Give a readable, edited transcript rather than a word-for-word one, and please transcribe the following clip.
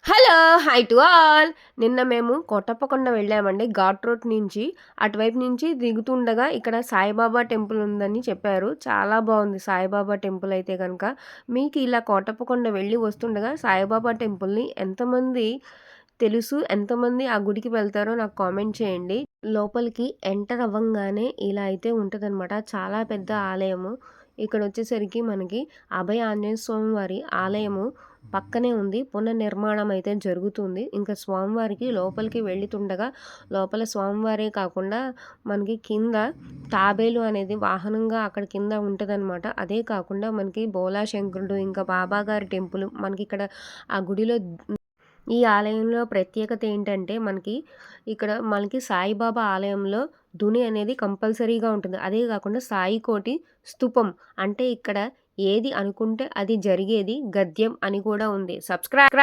Hello! Hi to all. నిన్న మేము కోటప్పకొండ వెళ్ళామండి. ఘాట్ రోడ్ నుంచి. అటువైపు నుంచి దిగుతుండగా ఇక్కడ సాయిబాబా టెంపుల్ ఉందని చెప్పారు. చాలా బావుంది సాయిబాబా టెంపుల్ అయితే గనక. మీకు ఇలా కోటప్పకొండ వెళ్ళి వస్తుండగా సాయిబాబా టెంపుల్‌ని ఎంతమంది తెలుసు? ఎంతమంది ఆ గుడికి వెళ్తారో నాకు కామెంట్ చేయండి. లోపలికి ఎంటర్ అవ్వంగానే ఇలా అయితే ఉంటదనమాట. చాలా పెద్ద ఆలయము. ఇక్కడొచ్చేసరికి మనకి అభయ ఆంజనేయ స్వామి వారి ఆలయము పక్కనే ఉంది. పునర్నిర్మాణం అయితే జరుగుతుంది. ఇంకా స్వామివారికి లోపలికి వెళ్తుండగా లోపల స్వామివారే కాకుండా మనకి కింద తాబేలు అనేది వాహనంగా అక్కడ కింద ఉంటదనమాట. అదే కాకుండా మనకి బోలా శంకరుడు, ఇంకా బాబాగారి టెంపుల్ మనకిక్కడ ఆ గుడిలో ఈ ఆలయంలో ప్రత్యేకత ఏంటంటే మనకి సాయిబాబా ఆలయంలో ధుని అనేది కంపల్సరీగా ఉంటుంది. అదే కాకుండా సాయికోటి స్తూపం అంటే ఇక్కడ ఏది అనుకుంటే అది జరిగేది గద్యం అని కూడా ఉంది. సబ్స్క్రైబ్